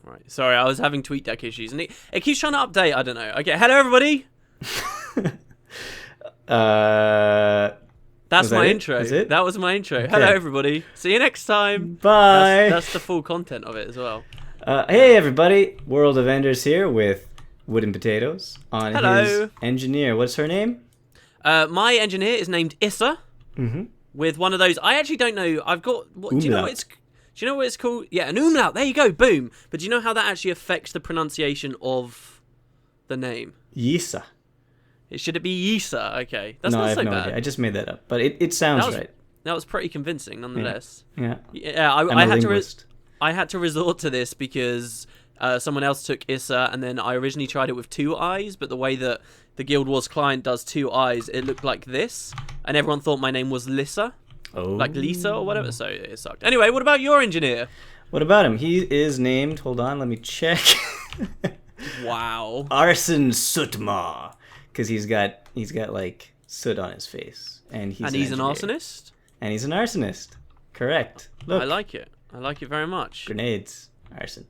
Right. Sorry, I was having TweetDeck issues, and it keeps trying to update. I don't know. Okay, hello everybody. That's my intro. That was my intro. Okay. Hello everybody. See you next time. Bye. That's the full content of it as well. Hey everybody, WorldofEnders here with Wooden Potatoes on his engineer. What's her name? My engineer is named Issa. Mm-hmm. With one of those, I actually don't know. I've got. Do you know what it's? Do you know what it's called? Yeah, an umlaut. There you go. Boom. But do you know how that actually affects the pronunciation of the name? Yisa. Should it be Yisa? Okay, that's no, not I have so no bad. idea. I just made that up, but it sounds right. That was pretty convincing, nonetheless. Yeah. I had to resort to this because someone else took Issa, and then I originally tried it with 2 eyes, but the way that the Guild Wars client does 2 eyes, it looked like this, and everyone thought my name was Lissa. Oh. Like Lisa or whatever, so it sucked. Anyway, what about your engineer? What about him? He is named, hold on, let me check. Wow. Arson Sutma. Because he's got like soot on his face. And he's an arsonist? And he's an arsonist. Correct. Look. I like it. I like it very much. Grenades. Arson.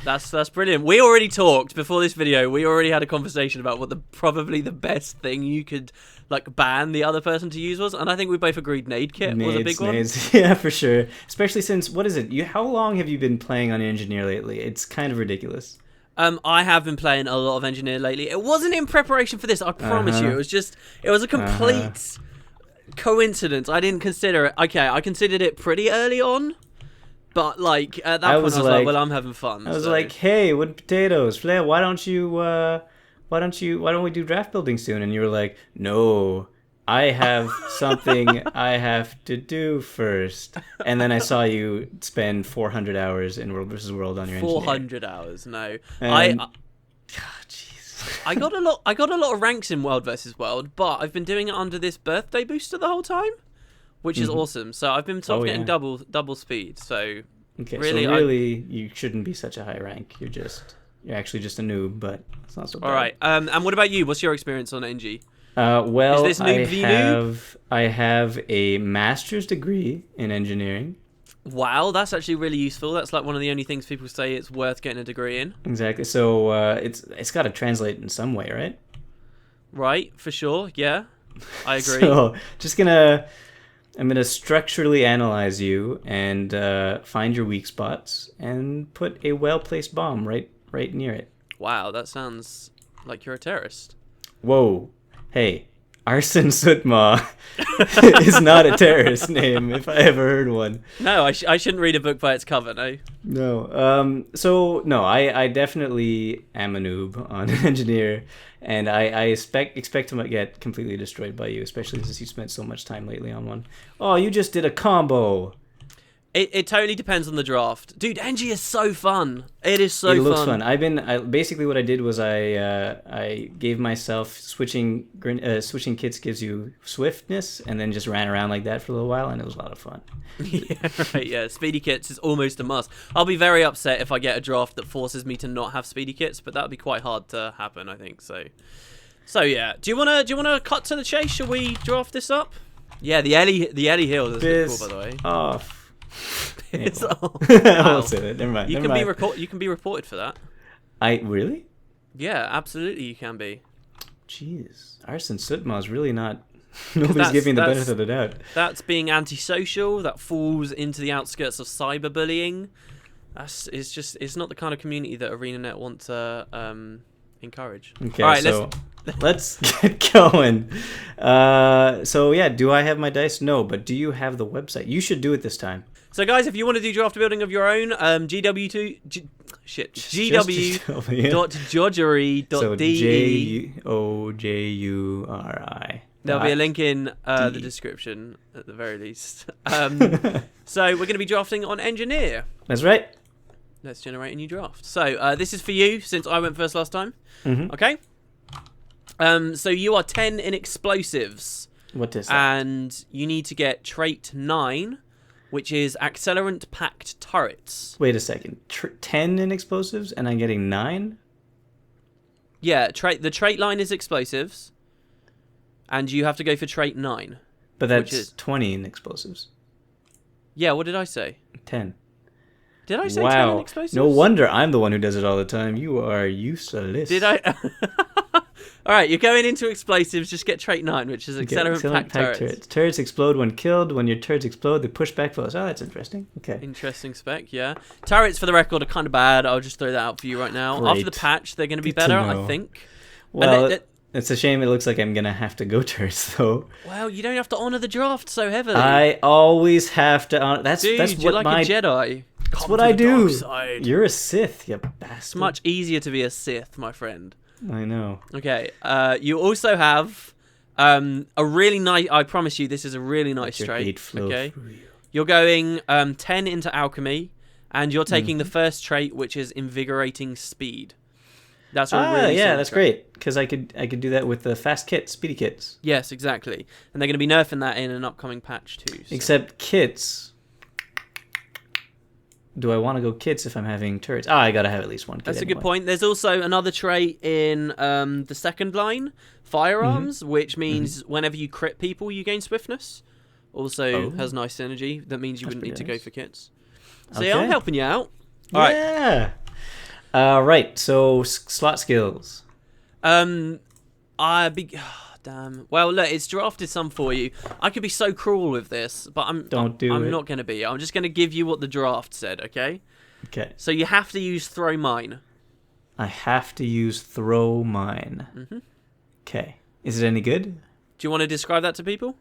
That's brilliant. We already talked before this video. We already had a conversation about what probably the best thing you could like ban the other person to use was, and I think we both agreed nade kit was a big one. Yeah, for sure. Especially since what is it? How long have you been playing on Engineer lately? It's kind of ridiculous. I have been playing a lot of Engineer lately. It wasn't in preparation for this, I promise you. It was a complete coincidence. I didn't consider it. Okay, I considered it pretty early on. But like at that point, I was like, "Well, I'm having fun." I was like, "Hey, Wooden Potatoes, Flair, why don't we do draft building soon?" And you were like, "No, I have something I have to do first." And then I saw you spend 400 hours in World vs. World on your engineer. 400 hours, no. And... jeez. I got a lot of ranks in World vs. World, but I've been doing it under this birthday booster the whole time. Which is awesome. So I've been getting double speed. So okay, really, you shouldn't be such a high rank. You're actually just a noob, but it's not so bad. All right. And what about you? What's your experience on NG? Well, is this noob I have a master's degree in engineering. Wow, that's actually really useful. That's like one of the only things people say it's worth getting a degree in. Exactly. So it's got to translate in some way, right? Right, for sure. Yeah, I agree. So I'm going to structurally analyze you and find your weak spots and put a well-placed bomb right near it. Wow, that sounds like you're a terrorist. Whoa. Hey, Arson Sutma is not a terrorist name, if I ever heard one. No, I shouldn't read a book by its cover, no. No. I definitely am a noob on an engineer, and I expect to get completely destroyed by you, especially since you spent so much time lately on one. Oh, you just did a combo. It totally depends on the draft. Dude, NG is so fun. It is so fun. It looks fun. Basically what I did was I gave myself switching kits gives you swiftness, and then just ran around like that for a little while, and it was a lot of fun. Yeah, right, yeah. Speedy kits is almost a must. I'll be very upset if I get a draft that forces me to not have speedy kits, but that would be quite hard to happen, I think. So yeah. Do you wanna cut to the chase? Shall we draft this up? Yeah, the Ellie Hill is cool, by the way. Off. Wow. I won't say that. Never mind. You can be reported for that. Really? Yeah, absolutely. You can be. Jeez, Arson Sutma is really not. Nobody's giving the benefit of the doubt. That's being antisocial. That falls into the outskirts of cyberbullying. It's not the kind of community that ArenaNet want to encourage. Okay, all right, so let's get going. So yeah, do I have my dice? No, but do you have the website? You should do it this time. So guys, if you want to do draft building of your own, gw.jodgery.de. So JOJURI. There'll be a link in the description at the very least. So we're going to be drafting on Engineer. That's right. Let's generate a new draft. So this is for you, since I went first last time. Mm-hmm. Okay. So you are 10 in explosives. What is that? And you need to get trait 9, which is accelerant packed turrets. Wait a second. 10 in explosives, and I'm getting 9? Yeah, the trait line is explosives, and you have to go for trait 9. But that's 20 in explosives. Yeah, what did I say? 10. Did I say 10 Wow. in explosives? No wonder I'm the one who does it all the time. You are useless. Did I? All right, you're going into explosives. Just get trait 9, which is accelerant pack turrets. Turrets explode when killed. When your turrets explode, they push back foes. Oh, that's interesting. Okay. Interesting spec, yeah. Turrets, for the record, are kind of bad. I'll just throw that out for you right now. Great. After the patch, they're going to be better, I think. Well, it's a shame it looks like I'm going to have to go turrets, though. Well, you don't have to honor the draft so heavily. I always have to honor... That's you're what like a Jedi. That's what I do. You're a Sith, you bastard. It's much easier to be a Sith, my friend. I know. Okay, you also have a really nice... I promise you, this is a really nice trait. Okay, you're going 10 into alchemy, and you're taking the first trait, which is invigorating speed. That's a really that's great, because I could do that with the fast kits, speedy kits. Yes, exactly, and they're going to be nerfing that in an upcoming patch too. So. Except kits. Do I want to go kits if I'm having turrets? I gotta have at least one kit. That's a good point. There's also another trait in the second line, firearms, which means whenever you crit people, you gain swiftness. Also has nice synergy. That means you wouldn't need to go for kits. So yeah, I'm helping you out. All right. Yeah. Right. So slot skills. Damn. Well, look, it's drafted some for you. I could be so cruel with this, but I'm not going to be. I'm just going to give you what the draft said, okay? Okay. So you have to use throw mine. I have to use throw mine. Okay. Is it any good? Do you want to describe that to people?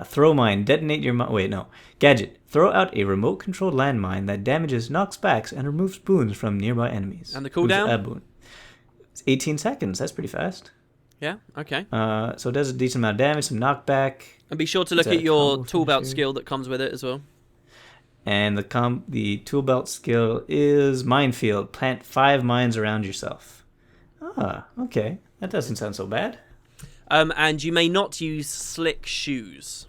Throw mine. Detonate your mine. Wait, no. Gadget. Throw out a remote-controlled landmine that damages, knocks backs, and removes boons from nearby enemies. And the cooldown? Boon. It's 18 seconds. That's pretty fast. Yeah, okay. So it does a decent amount of damage, some knockback. And be sure to look at your tool belt skill that comes with it as well. And the tool belt skill is minefield. Plant 5 mines around yourself. Ah, okay. That doesn't sound so bad. And you may not use slick shoes.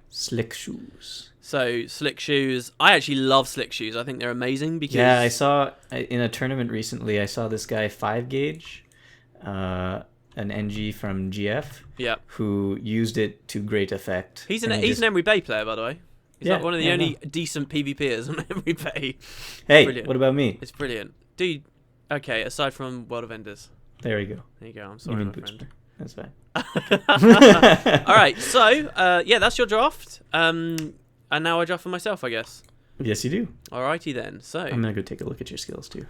Slick shoes. So, slick shoes. I actually love slick shoes. I think they're amazing because... Yeah, I saw in a tournament recently, I saw this guy 5 gauge. An NG from GF, who used it to great effect. He's an Emery Bay player, by the way. He's like one of the only decent PvPers on Emery Bay. Hey, brilliant. What about me? It's brilliant. Dude, okay, aside from World of Enders. There you go. There you go, I'm sorry, my friend. That's fine. Alright, so, that's your draft. And now I draft for myself, I guess. Yes, you do. Alrighty then, so... I'm going to go take a look at your skills, too.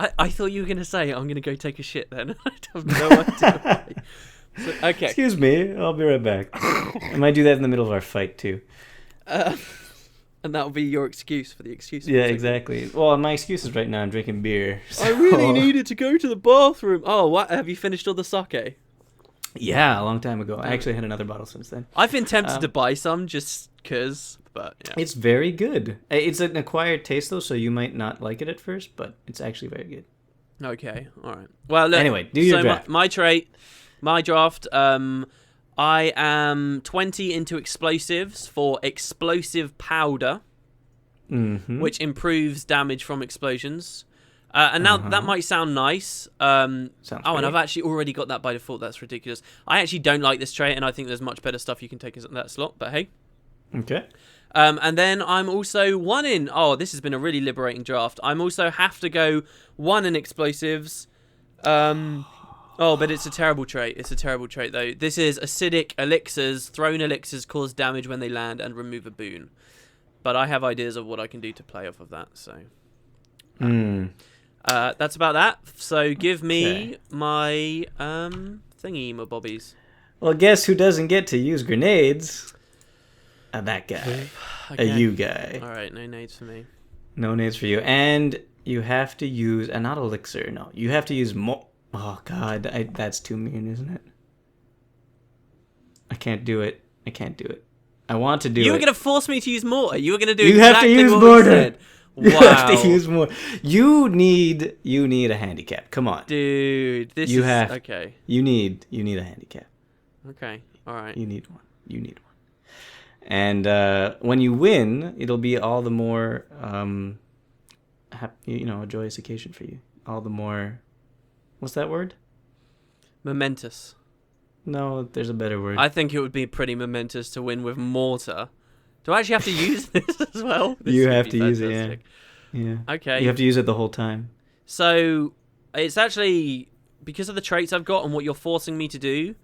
I thought you were going to say, I'm going to go take a shit then. I have no idea. So, okay. Excuse me, I'll be right back. I might do that in the middle of our fight, too. And that'll be your excuse for the excuse. Yeah, exactly. Well, my excuse is right now I'm drinking beer. So. I really needed to go to the bathroom. Oh, what? Have you finished all the sake? Yeah, a long time ago. I actually had another bottle since then. I've been tempted to buy some just because, but yeah. It's very good. It's an acquired taste, though, so you might not like it at first, but it's actually very good. Okay, all right. Well, look, anyway, do your draft. My draft, I am 20 into explosives for explosive powder, which improves damage from explosions. And now that might sound nice. And I've actually already got that by default. That's ridiculous. I actually don't like this trait, and I think there's much better stuff you can take in that slot, but hey. Okay. And then I'm also 1 in... Oh, this has been a really liberating draft. I'm also have to go 1 in explosives. But it's a terrible trait. It's a terrible trait, though. This is acidic elixirs. Thrown elixirs cause damage when they land and remove a boon. But I have ideas of what I can do to play off of that, so... that's about that. So give me my thingy, my bobbies. Well, guess who doesn't get to use grenades? That guy. Okay. A you guy. All right, no nades for me. No nades for you. And you have to use... not elixir, no. You have to use more... Oh, God. That's too mean, isn't it? I can't do it. I want to do it. You were going to force me to use mortar. You were going to do exactly have to use what mortar. We said. You have to use more. You need a handicap. Come on, dude. Okay. You need a handicap. Okay. All right. You need one. And when you win, it'll be all the more, a joyous occasion for you. All the more. What's that word? Momentous. No, there's a better word. I think it would be pretty momentous to win with mortar. Do I actually have to use this as well? This You would have be to use it, fantastic. yeah. Okay. You have to use it the whole time. So it's actually, because of the traits I've got and what you're forcing me to do,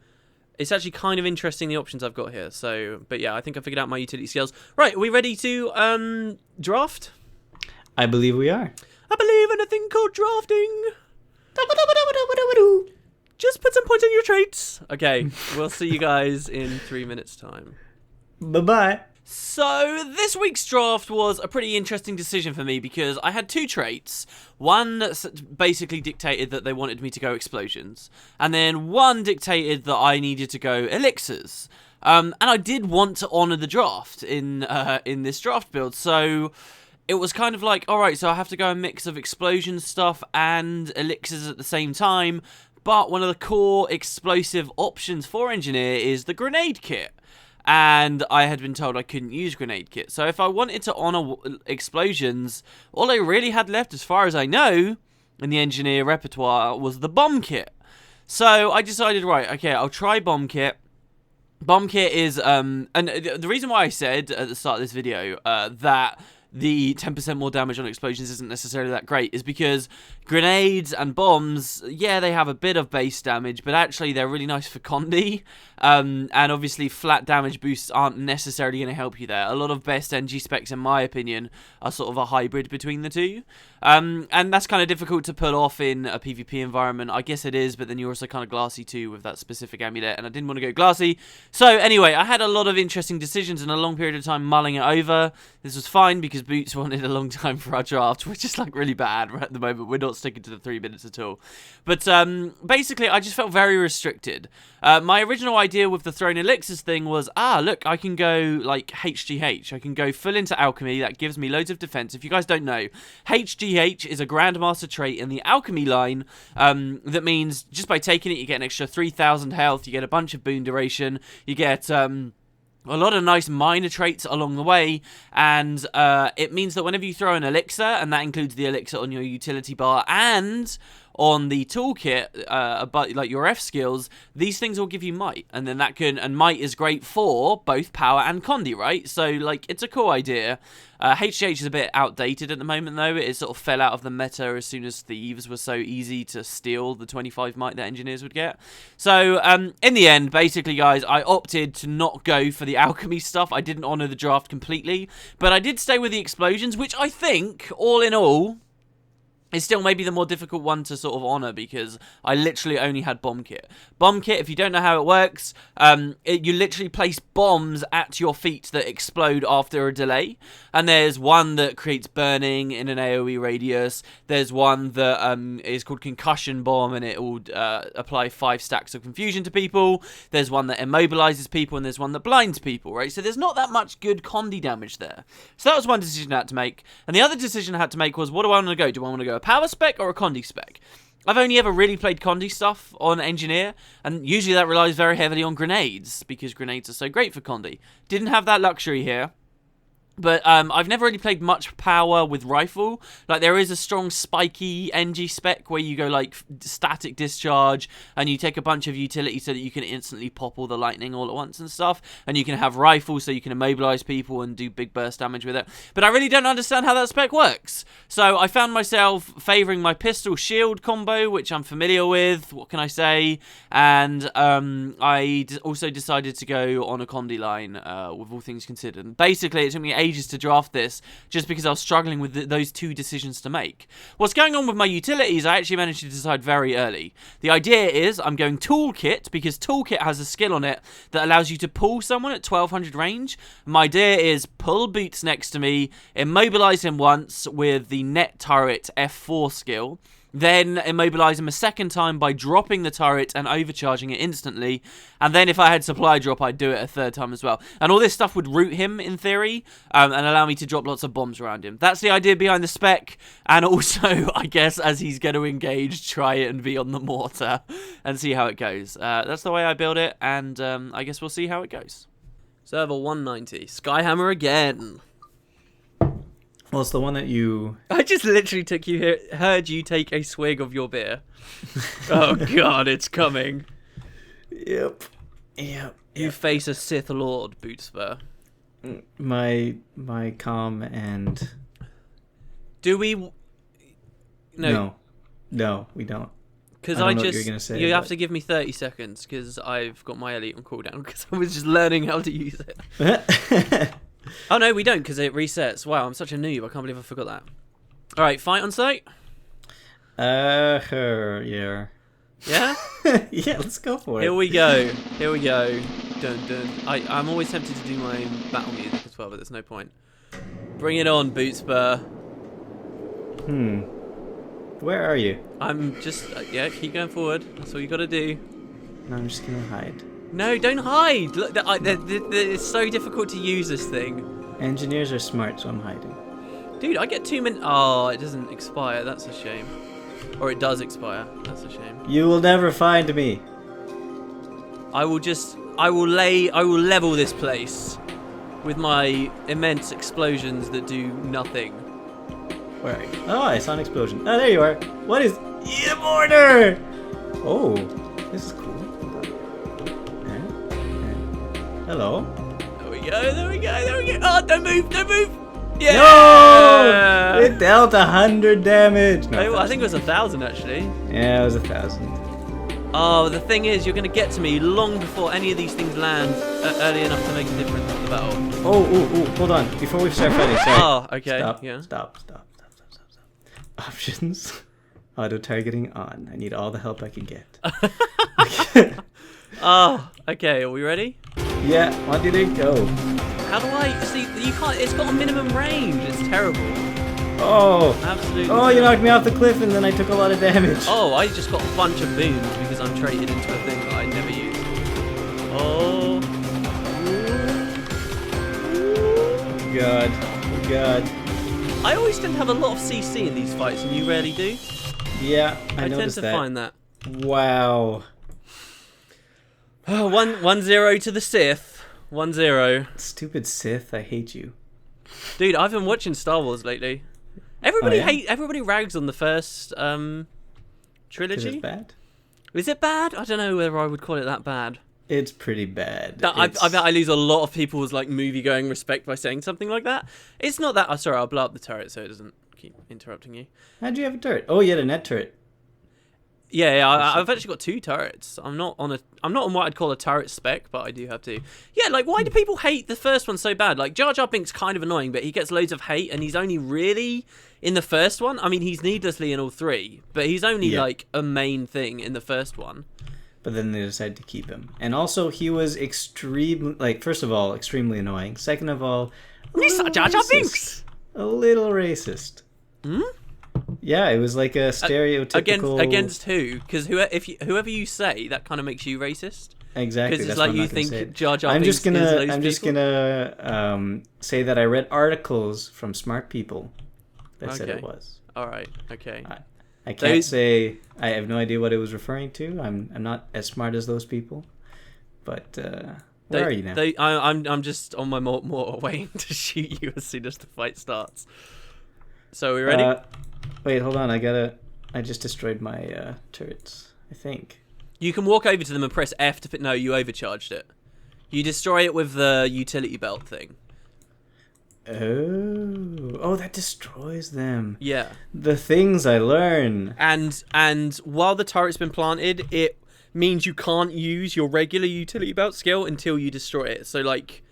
it's actually kind of interesting, the options I've got here. So, but yeah, I think I figured out my utility skills. Right, are we ready to draft? I believe we are. I believe in a thing called drafting. Just put some points on your traits. Okay, we'll see you guys in 3 minutes' time. Bye-bye. So this week's draft was a pretty interesting decision for me because I had two traits. One basically dictated that they wanted me to go explosions, and then one dictated that I needed to go elixirs. And I did want to honour the draft in this draft build, so it was kind of like, alright, so I have to go a mix of explosion stuff and elixirs at the same time, but one of the core explosive options for engineer is the grenade kit. And I had been told I couldn't use grenade kit. So if I wanted to honour explosions, all I really had left, as far as I know, in the engineer repertoire was the bomb kit. So I decided, right, okay, I'll try bomb kit. Bomb kit is, and the reason why I said at the start of this video that the 10% more damage on explosions isn't necessarily that great is because grenades and bombs, yeah, they have a bit of base damage, but actually they're really nice for Condi. And obviously flat damage boosts aren't necessarily going to help you there. A lot of best NG specs, in my opinion, are sort of a hybrid between the two. And that's kind of difficult to pull off in a PvP environment. I guess it is, but then you're also kind of glassy too with that specific amulet, and I didn't want to go glassy. So anyway, I had a lot of interesting decisions and a long period of time mulling it over. This was fine because Boots wanted a long time for our draft, which is like really bad right at the moment. We're not sticking to the 3 minutes at all. But basically, I just felt very restricted. My original idea with the Throne Elixirs thing was, look, I can go like HGH. I can go full into Alchemy. That gives me loads of defense. If you guys don't know, HGH is a Grandmaster trait in the Alchemy line that means just by taking it, you get an extra 3,000 health, you get a bunch of boon duration, you get a lot of nice minor traits along the way, and it means that whenever you throw an elixir, and that includes the elixir on your utility bar and on the toolkit, but like your F skills, these things will give you might, and then that can, and might is great for both power and Condi, right? So like, it's a cool idea. HGH is a bit outdated at the moment though. It sort of fell out of the meta as soon as thieves were so easy to steal the 25 might that engineers would get. So in the end, basically guys, I opted to not go for the alchemy stuff. I didn't honour the draft completely, but I did stay with the explosions, which I think, all in all, is still maybe the more difficult one to sort of honour because I literally only had bomb kit. Bomb kit, if you don't know how it works, you literally place bombs at your feet that explode after a delay. And there's one that creates burning in an AoE radius. There's one that is called concussion bomb, and it will apply 5 stacks of confusion to people. There's one that immobilizes people, and there's one that blinds people, right? So there's not that much good Condi damage there. So that was one decision I had to make. And the other decision I had to make was, what do I want to go? Do I want to go a power spec or a Condi spec? I've only ever really played Condi stuff on Engineer, and usually that relies very heavily on grenades, because grenades are so great for Condi. Didn't have that luxury here. But I've never really played much power with rifle. Like, there is a strong spiky NG spec where you go like static discharge and you take a bunch of utility so that you can instantly pop all the lightning all at once and stuff. And you can have rifles so you can immobilize people and do big burst damage with it. But I really don't understand how that spec works. So I found myself favoring my pistol shield combo, which I'm familiar with. What can I say? And I also decided to go on a Condi line with all things considered. Basically, it took me ages to draft this just because I was struggling with those two decisions to make. What's going on with my utilities, I actually managed to decide very early. The idea is I'm going toolkit because toolkit has a skill on it that allows you to pull someone at 1200 range. My idea is pull Boots next to me, immobilize him once with the net turret F4 skill, then immobilize him a second time by dropping the turret and overcharging it instantly. And then if I had supply drop, I'd do it a third time as well. And all this stuff would root him, in theory, and allow me to drop lots of bombs around him. That's the idea behind the spec. And also, I guess, as he's going to engage, try it and be on the mortar and see how it goes. That's the way I build it, and I guess we'll see how it goes. Server 190. Skyhammer again. Well, it's the one that you... I just literally heard you take a swig of your beer. Oh god, it's coming. Yep. You face a Sith Lord, Bootsfur. my comm and Do we? No, we don't. Because I I don't know what just you're gonna say, you have but- to give me 30 seconds because I've got my elite on cooldown because I was just learning how to use it. Oh no, we don't because it resets. Wow, I'm such a noob. I can't believe I forgot that. All right, fight on site. Yeah. Yeah. Yeah, let's go for it. Here we go. Here we go. Dun dun. I'm always tempted to do my own battle music as well, but there's no point. Bring it on, Boot Spur. Where are you? I'm just yeah. Keep going forward. That's all you got to do. No, I'm just gonna hide. No, don't hide. Look, it's so difficult to use this thing. Engineers are smart, so I'm hiding. Dude, I get 2 minutes. Oh, it doesn't expire. That's a shame. Or it does expire. That's a shame. You will never find me. I will level this place with my immense explosions that do nothing. Where are you? Oh, I saw an explosion. Oh, there you are. What is... Yeah, border! Oh, this is cool. Hello? There we go, there we go, there we go. Oh, don't move, don't move! Yeah! No! It dealt 100 damage. No, I think it was 1,000 actually. Yeah, it was 1,000. Oh, the thing is, you're going to get to me long before any of these things land early enough to make a difference in the battle. Oh, hold on. Before we start fighting, sorry. Oh, okay. Stop, yeah. stop. Options. Auto-targeting on. I need all the help I can get. Oh, okay. Are we ready? Yeah, 1, 2, 3, go. How do I see? You can't. It's got a minimum range. It's terrible. Oh. Absolutely. Oh, you knocked me off the cliff and then I took a lot of damage. Oh, I just got a bunch of boons because I'm traded into a thing that I never use. Oh. God. I always tend to have a lot of CC in these fights, and you rarely do. Yeah, I tend noticed to that. find that. Wow. Oh, 1-0 to the Sith. 1-0. Stupid Sith, I hate you. Dude, I've been watching Star Wars lately. Everybody Oh, yeah? everybody rags on the first trilogy. Is it bad? Is it bad? I don't know whether I would call it that bad. It's pretty bad. I bet I lose a lot of people's like movie-going respect by saying something like that. It's not that. Oh, sorry, I'll blow up the turret so it doesn't keep interrupting you. How'd you have a turret? Oh, you had a net turret. Yeah, I've actually got 2 turrets. I'm not on what I'd call a turret spec, but I do have 2. Yeah, like why do people hate the first one so bad? Like Jar Jar Binks kind of annoying, but he gets loads of hate, and he's only really in the first one. I mean, he's needlessly in all 3, but he's only like a main thing in the first one. But then they decided to keep him, and also he was first of all, extremely annoying. Second of all, Jar Jar Binks. A little racist. Hmm? Yeah, it was like a stereotypical... Against who? Because whoever you say, that kind of makes you racist. Exactly. Because it's that's like what I'm you not gonna think say. Jar Jar I'm Binks just gonna is those people? say that I read articles from smart people that said it Okay. was. All right. Okay. I can't say I have no idea what it was referring to. I'm not as smart as those people. But where are you now? I'm just on my mortar waiting to shoot you as soon as the fight starts. So are we ready? Wait, hold on. I just destroyed my turrets, I think. You can walk over to them and press F to... No, you overcharged it. You destroy it with the utility belt thing. Oh, that destroys them. Yeah. The things I learn. And while the turret's been planted, it means you can't use your regular utility belt skill until you destroy it. So, like,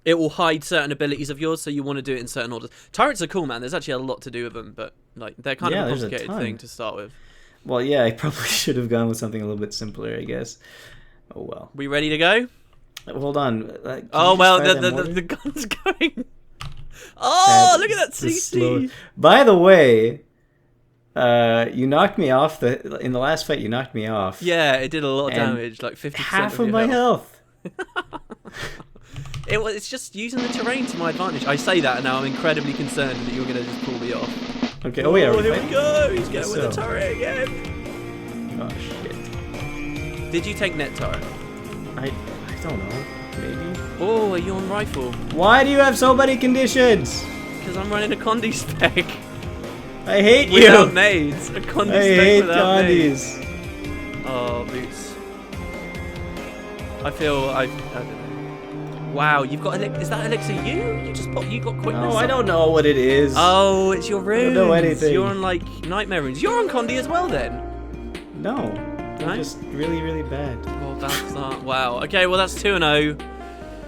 it will hide certain abilities of yours, so you want to do it in certain orders. Turrets are cool, man. There's actually a lot to do with them, but, like, they're kind of a complicated thing to start with. Well, yeah, I probably should have gone with something a little bit simpler, I guess. Oh, well. We ready to go? Hold on. Oh, well, the gun's going. Oh, look at that CC. By the way, you knocked me off in the last fight. You knocked me off. Yeah, it did a lot of damage, like 50%. Half of my health. It's just using the terrain to my advantage. I say that and now I'm incredibly concerned that you're gonna just pull me off. Okay. Oh yeah. Here we go. He's going with the turret again. Oh shit. Did you take net turret? I don't know. Maybe. Oh, are you on rifle? Why do you have so many conditions? Because I'm running a Condi spec. I hate you. Without nades. A Condi I spec hate without Condis. nades. Oh, boots. I feel I don't know. Wow, you've got is that elixir you got quickness? No, I don't know what it is. Oh, it's your runes. I don't know anything. You're on like nightmare runes. You're on Condi as well then. No, I'm just really, really bad. Well, that's that. Wow. Okay, well that's 2-0.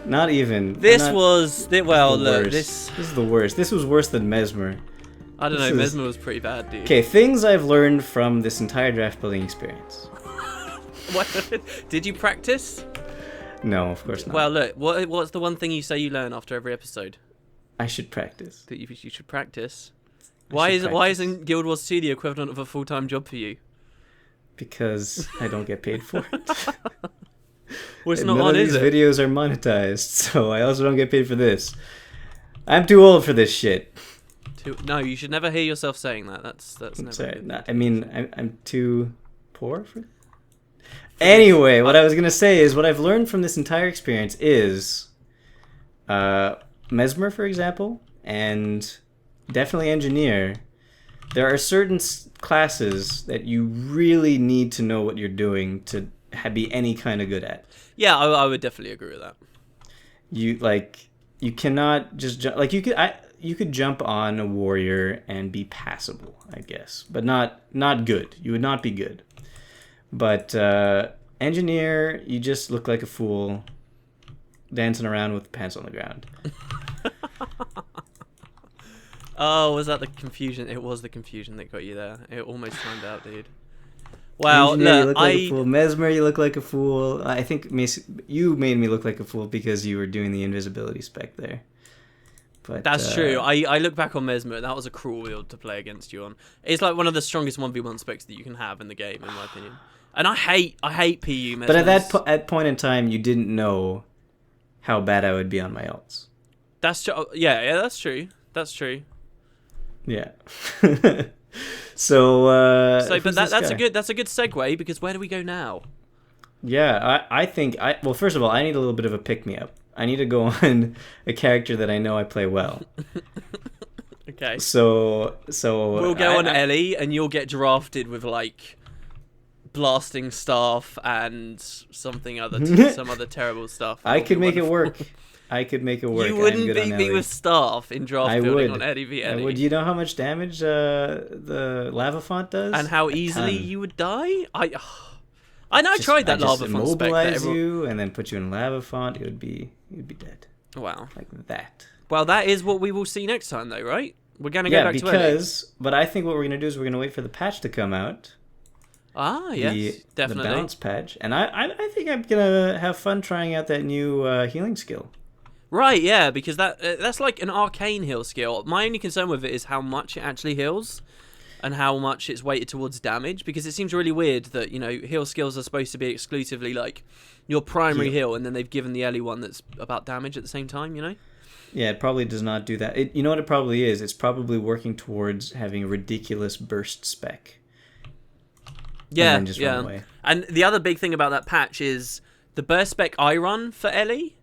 Not even. This was well. the Look, worst. this. This is the worst. This was worse than Mesmer. I don't know. Mesmer was pretty bad, dude. Okay, things I've learned from this entire draft building experience. What? Did you practice? No, of course not. Well, look. What's the one thing you say you learn after every episode? I should practice. That you should practice. I should Why practice. isn't Guild Wars 2 the equivalent of a full-time job for you? Because I don't get paid for it. Well, it's And not none on, of is these it? videos are monetized, so I also don't get paid for this. I'm too old for this shit. No, you should never hear yourself saying that. That's never. Sorry, good. I mean, I'm too poor for it. Anyway, what I was gonna say is what I've learned from this entire experience is, Mesmer, for example, and definitely Engineer. There are certain classes that you really need to know what you're doing to be any kind of good at. Yeah, I would definitely agree with that. You cannot just jump, like you could jump on a warrior and be passable, I guess, but not good. You would not be good. But Engineer, you just look like a fool dancing around with pants on the ground. Oh, was that the confusion? It was the confusion that got you there. It almost timed out, dude. Wow, Engineer, you look, look like a fool. Mesmer, you look like a fool. I think you made me look like a fool because you were doing the invisibility spec there. But that's true. I look back on Mesmer. That was a cruel build to play against you on. It's like one of the strongest 1v1 specs that you can have in the game, in my opinion. And I hate PU Mesmers. But at that point in time, you didn't know how bad I would be on my ults. That's true. Yeah, that's true. That's true. Yeah. So but that's a good segue, because where do we go now? Yeah, I think well, first of all, I need a little bit of a pick me up. I need to go on a character that I know I play well. Okay. So we'll go on Ellie, and you'll get drafted with like blasting staff and something other some other terrible stuff. I could make it work. I could make it work. You wouldn't beat beat me with staff in draft building on Eddie v Eddie. Would. You know how much damage the lava font does? And how easily you would die? I know I tried that lava font spec. Immobilize you and then put you in lava font. You'd be dead. Wow. Like that. Well, that is what we will see next time, though, right? We're gonna go back to Ellie. But I think what we're gonna do is we're gonna wait for the patch to come out. Ah, yes, definitely. The bounce patch, and I think I'm gonna have fun trying out that new healing skill. Right, yeah, because that's like an arcane heal skill. My only concern with it is how much it actually heals, and how much it's weighted towards damage. Because it seems really weird that heal skills are supposed to be exclusively like your primary heal, and then they've given the Ellie one that's about damage at the same time. Yeah, it probably does not do that. You know what it probably is? It's probably working towards having a ridiculous burst spec. Yeah, and then just run away. And the other big thing about that patch is the burst spec I run for Ellie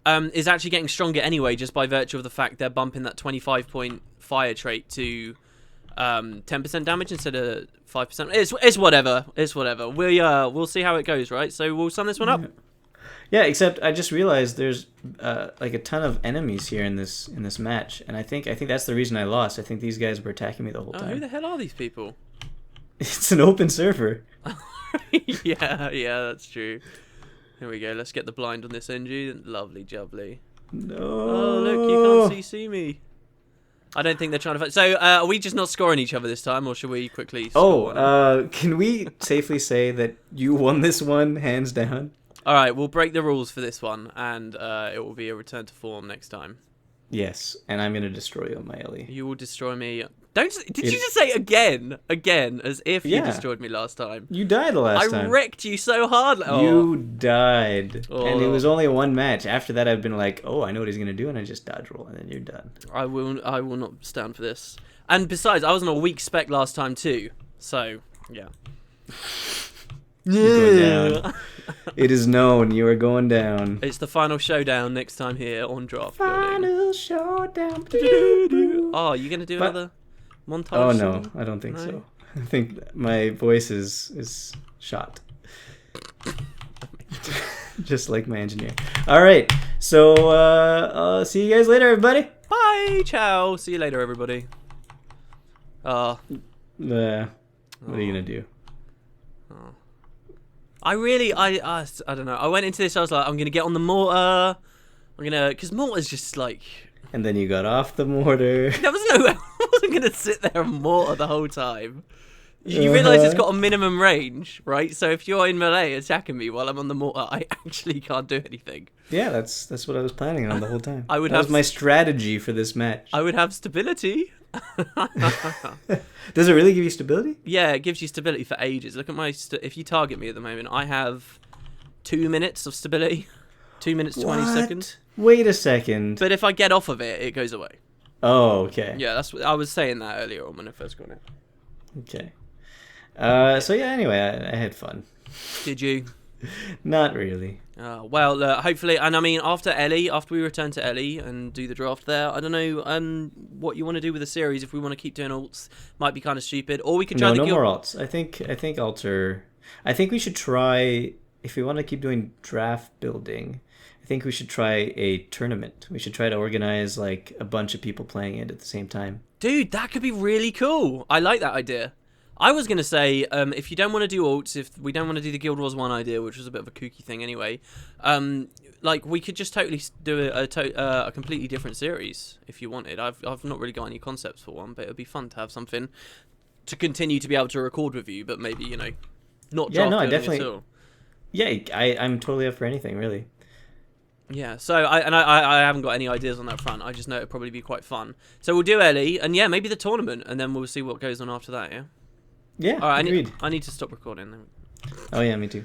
is actually getting stronger anyway, just by virtue of the fact they're bumping that 25-point fire trait to 10% damage instead of 5%. It's whatever. It's whatever. We'll see how it goes, right? So we'll sum this one up. Yeah, except I just realized there's like a ton of enemies here in this match, and I think that's the reason I lost. I think these guys were attacking me the whole time. Who the hell are these people? It's an open server. yeah, that's true. Here we go. Let's get the blind on this NG. Lovely jubbly. No. Oh, look, you can't see me. I don't think they're trying to fight. So, are we just not scoring each other this time, or should we quickly score one? Can we safely say that you won this one, hands down? All right, we'll break the rules for this one, and it will be a return to form next time. Yes, and I'm going to destroy you, my Ellie. You will destroy me. Did you just say again, as if you Yeah. destroyed me last time? You died the last time. I wrecked you so hard. Oh. You died. Oh. And it was only one match. After that, I've been like, oh, I know what he's going to do, and I just dodge roll, and then you're done. I will not stand for this. And besides, I was on a weak spec last time too. So, yeah. You go down. It is known you are going down. It's the final showdown next time here on Draft Building. Final showdown. Oh, you going to do another montage? Oh, no. song? I don't think No? so. I think my voice is shot. Just like my engineer. All right. So I'll see you guys later, everybody. Bye, ciao. See you later, everybody. What are you gonna do? I don't know. I went into this. I was like, I'm gonna get on the mortar. Because mortar's just like. And then you got off the mortar. There was no way. I wasn't gonna sit there and mortar the whole time. You realise it's got a minimum range, right? So if you're in melee attacking me while I'm on the mortar, I actually can't do anything. Yeah, that's what I was planning on the whole time. That was my strategy for this match. I would have stability. Does it really give you stability? Yeah, it gives you stability for ages. Look at my... if you target me at the moment, I have 2 minutes of stability. 2 minutes, 20 seconds. Wait a second. But if I get off of it, it goes away. Oh, okay. Yeah, that's what I was saying that earlier on when I first got it. Okay. So yeah, anyway, I had fun. Did you? Not really. Well, hopefully, and I mean, after we return to Ellie and do the draft there, I don't know what you want to do with the series. If we want to keep doing alts, might be kind of stupid, or we could try no more alts. I think alts are. I think we should try, if we want to keep doing draft building, I think we should try a tournament. We should try to organize like a bunch of people playing it at the same time. Dude, that could be really cool. I like that idea. I was going to say, if you don't want to do alts, if we don't want to do the Guild Wars 1 idea, which was a bit of a kooky thing anyway, like, we could just totally do a completely different series, if you wanted. I've not really got any concepts for one, but it would be fun to have something to continue to be able to record with you, but maybe, not draft I building definitely... at all. Yeah, I'm totally up for anything, really. Yeah, so I haven't got any ideas on that front. I just know it'd probably be quite fun. So we'll do Ellie, and yeah, maybe the tournament, and then we'll see what goes on after that, yeah? Yeah, All right, agreed. I need to stop recording. Oh yeah, me too.